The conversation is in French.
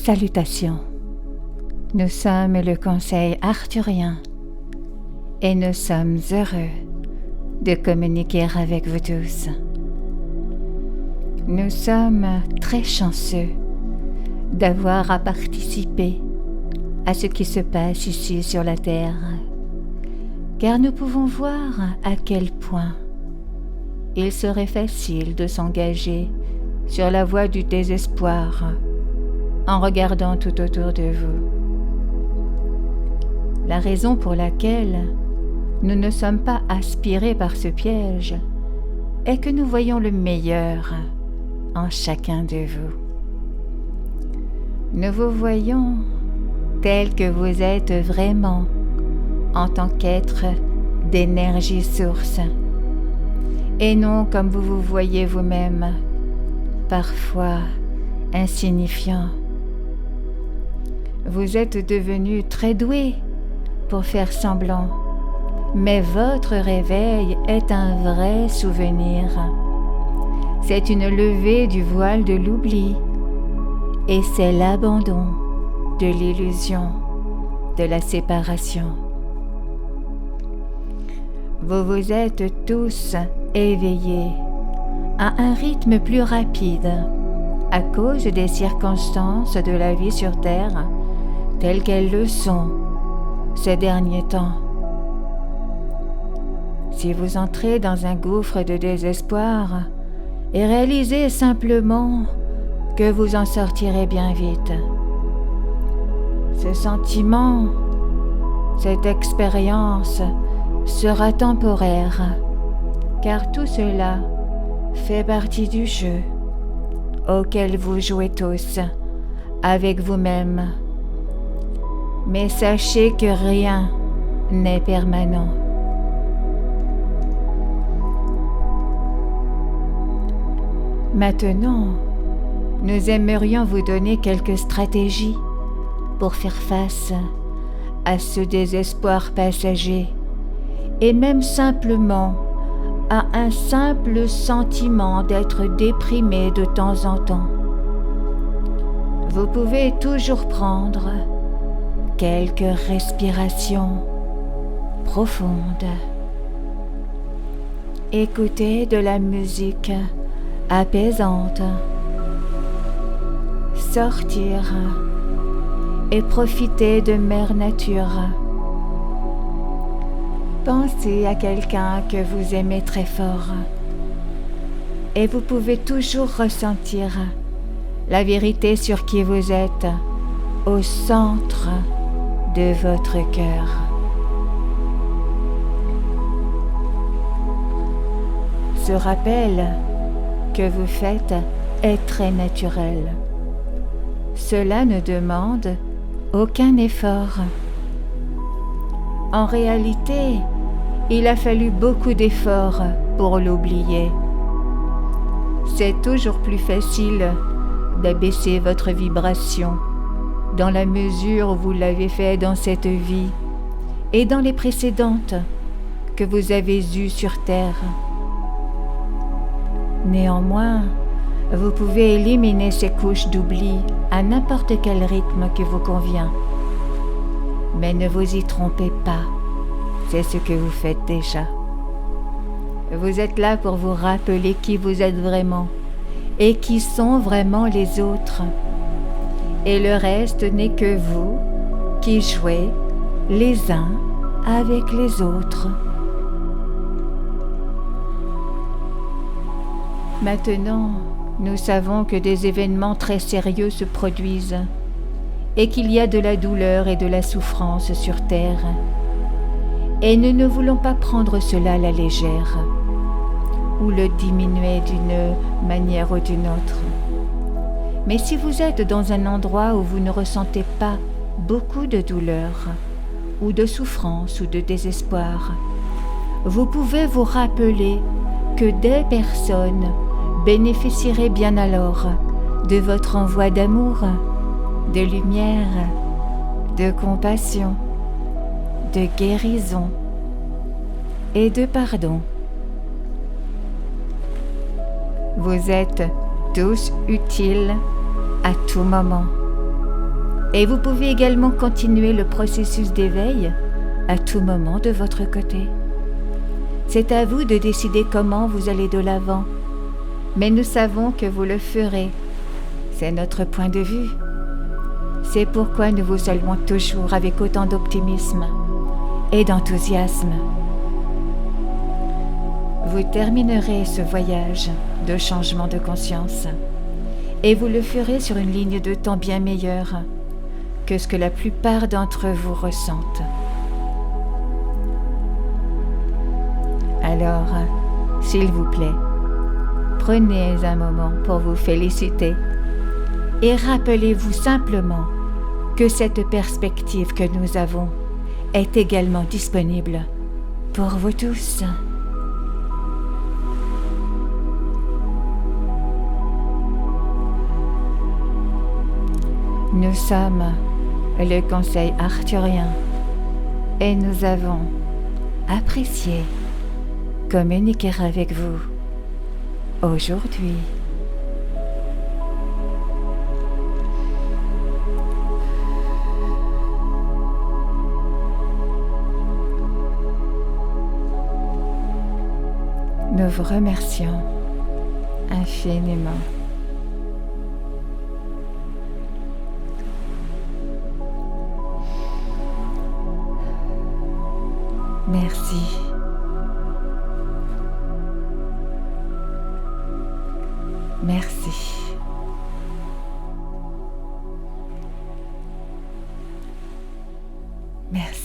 Salutations. Nous sommes le Conseil arthurien et nous sommes heureux de communiquer avec vous tous. Nous sommes très chanceux d'avoir à participer à ce qui se passe ici sur la Terre, car nous pouvons voir à quel point il serait facile de s'engager sur la voie du désespoir en regardant tout autour de vous. La raison pour laquelle nous ne sommes pas aspirés par ce piège est que nous voyons le meilleur en chacun de vous. Nous vous voyons tel que vous êtes vraiment en tant qu'être d'énergie source, et non comme vous vous voyez vous-même, parfois insignifiant. Vous êtes devenu très doué pour faire semblant, mais votre réveil est un vrai souvenir. C'est une levée du voile de l'oubli, et c'est l'abandon de l'illusion de la séparation. Vous vous êtes tous éveillés à un rythme plus rapide à cause des circonstances de la vie sur Terre telles qu'elles le sont ces derniers temps. Si vous entrez dans un gouffre de désespoir et réalisez simplement que vous en sortirez bien vite, ce sentiment, cette expérience sera temporaire, car tout cela fait partie du jeu auquel vous jouez tous avec vous-même. Mais sachez que rien n'est permanent. Maintenant, nous aimerions vous donner quelques stratégies pour faire face à ce désespoir passager et même simplement à un simple sentiment d'être déprimé de temps en temps. Vous pouvez toujours prendre quelques respirations profondes. Écoutez de la musique apaisante. Sortir et profiter de Mère Nature. Pensez à quelqu'un que vous aimez très fort et vous pouvez toujours ressentir la vérité sur qui vous êtes au centre de votre cœur. Ce rappel que vous faites est très naturel. Cela ne demande aucun effort. En réalité, il a fallu beaucoup d'efforts pour l'oublier. C'est toujours plus facile d'abaisser votre vibration dans la mesure où vous l'avez fait dans cette vie et dans les précédentes que vous avez eues sur Terre. Néanmoins, vous pouvez éliminer ces couches d'oubli à n'importe quel rythme qui vous convient. Mais ne vous y trompez pas, c'est ce que vous faites déjà. Vous êtes là pour vous rappeler qui vous êtes vraiment et qui sont vraiment les autres. Et le reste n'est que vous qui jouez les uns avec les autres. Maintenant, nous savons que des événements très sérieux se produisent et qu'il y a de la douleur et de la souffrance sur Terre. Et nous ne voulons pas prendre cela à la légère ou le diminuer d'une manière ou d'une autre. Mais si vous êtes dans un endroit où vous ne ressentez pas beaucoup de douleur ou de souffrance ou de désespoir, vous pouvez vous rappeler que des personnes bénéficieraient bien alors de votre envoi d'amour, de lumière, de compassion, de guérison et de pardon. Vous êtes tous utiles à tout moment. Et vous pouvez également continuer le processus d'éveil à tout moment de votre côté. C'est à vous de décider comment vous allez de l'avant, mais nous savons que vous le ferez. C'est notre point de vue. C'est pourquoi nous vous saluons toujours avec autant d'optimisme et d'enthousiasme. Vous terminerez ce voyage de changement de conscience et vous le ferez sur une ligne de temps bien meilleure que ce que la plupart d'entre vous ressentent. Alors, s'il vous plaît, prenez un moment pour vous féliciter et rappelez-vous simplement que cette perspective que nous avons est également disponible pour vous tous. Nous sommes le Conseil arthurien et nous avons apprécié communiquer avec vous aujourd'hui. Nous vous remercions infiniment. Merci. Merci. Merci.